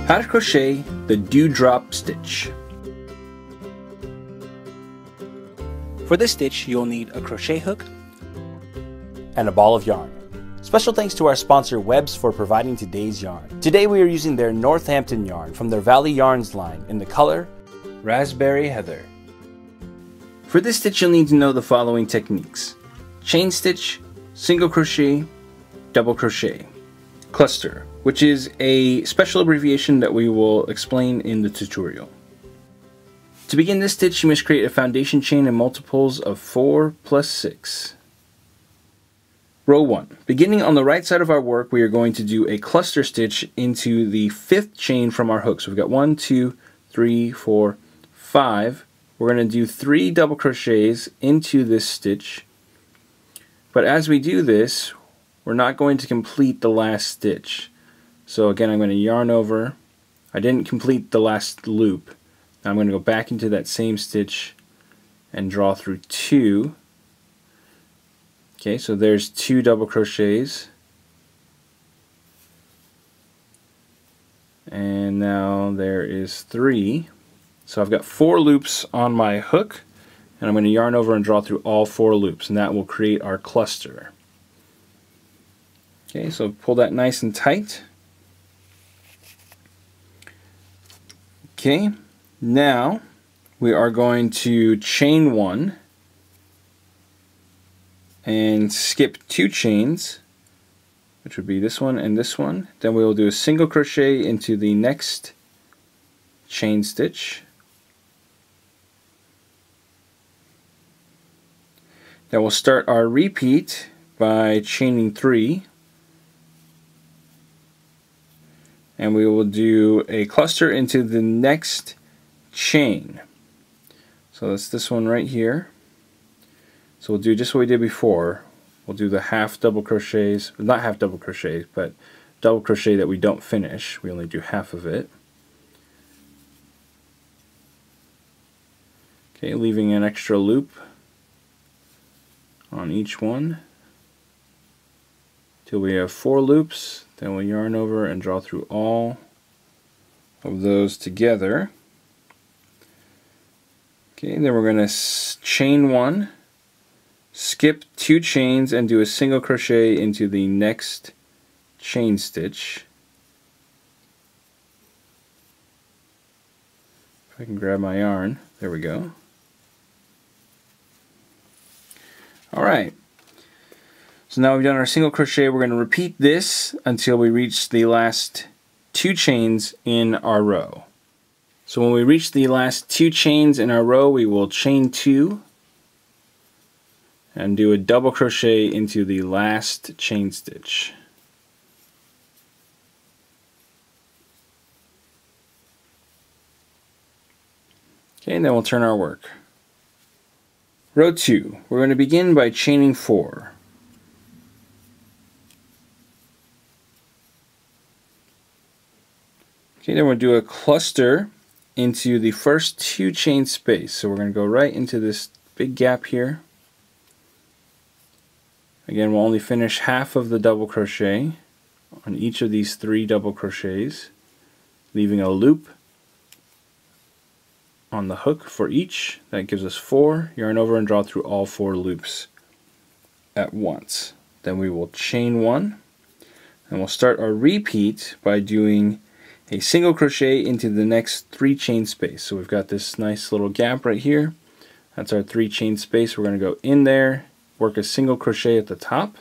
How to crochet the dewdrop stitch. For this stitch, you'll need a crochet hook and a ball of yarn. Special thanks to our sponsor Webs for providing today's yarn. Today we are using their Northampton yarn from their Valley Yarns line in the color Raspberry Heather. For this stitch, you'll need to know the following techniques: chain stitch, single crochet, double crochet, cluster, which is a special abbreviation that we will explain in the tutorial. To begin this stitch, you must create a foundation chain in multiples of 4 plus 6. Row 1. Beginning on the right side of our work, we are going to do a cluster stitch into the 5th chain from our hook. So we've got 1, 2, 3, 4, 5. We're going to do 3 double crochets into this stitch. But as we do this, we're not going to complete the last stitch. So again, I'm going to yarn over. I didn't complete the last loop. Now I'm going to go back into that same stitch and draw through 2. Okay, so there's 2 double crochets. And now there is 3. So I've got 4 loops on my hook, and I'm going to yarn over and draw through all 4 loops, and that will create our cluster. Okay, so pull that nice and tight. Okay, now we are going to chain 1 and skip 2 chains, which would be this one and this one. Then we will do a single crochet into the next chain stitch. Then we'll start our repeat by chaining 3. And we will do a cluster into the next chain. So that's this one right here. So we'll do just what we did before. We'll do the half double crochets, not half double crochets, but double crochet that we don't finish. We only do half of it. Okay, leaving an extra loop on each one till we have 4 loops. Then we'll yarn over and draw through all of those together. Okay, then we're going to chain 1, skip 2 chains, and do a single crochet into the next chain stitch. If I can grab my yarn, there we go. Alright. So now we've done our single crochet. We're going to repeat this until we reach the last 2 chains in our row. So when we reach the last 2 chains in our row, we will chain 2 and do a double crochet into the last chain stitch. Okay, and then we'll turn our work. Row 2. We're going to begin by chaining 4. Okay, then we'll do a cluster into the first 2 chain space. So we're going to go right into this big gap here. Again, we'll only finish half of the double crochet on each of these 3 double crochets, leaving a loop on the hook for each. That gives us 4. Yarn over and draw through all 4 loops at once. Then we will chain 1, and we'll start our repeat by doing a single crochet into the next 3 chain space. So we've got this nice little gap right here. That's our 3 chain space. We're going to go in there, work a single crochet at the top.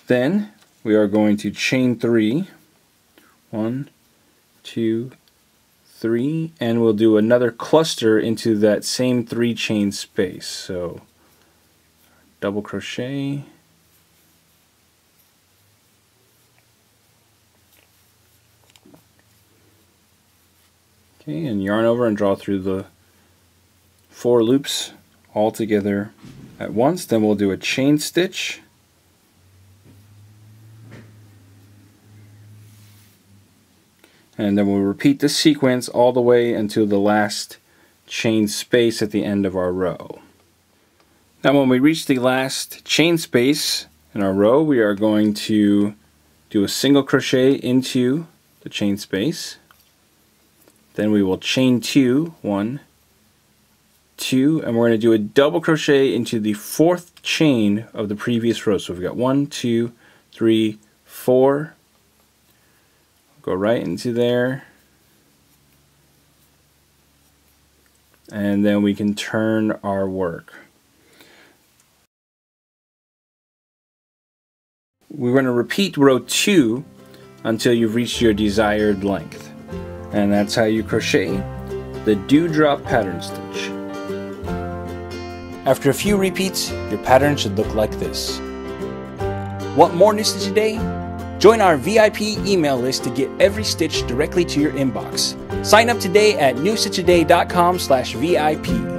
Then we are going to chain 3. 1, 2, 3, and we'll do another cluster into that same 3 chain space. So double crochet, okay, and yarn over and draw through the 4 loops all together at once. Then we'll do a chain stitch, and then we'll repeat this sequence all the way until the last chain space at the end of our row. Now when we reach the last chain space in our row, we are going to do a single crochet into the chain space. Then we will chain 2, 1, 2, and we're going to do a double crochet into the 4th chain of the previous row. So we've got 1, 2, 3, 4. Go right into there. And then we can turn our work. We're going to repeat row 2 until you've reached your desired length. And that's how you crochet the dewdrop pattern stitch. After a few repeats, your pattern should look like this. Want more New Stitch a Day? Join our VIP email list to get every stitch directly to your inbox. Sign up today at newstitchaday.com/VIP.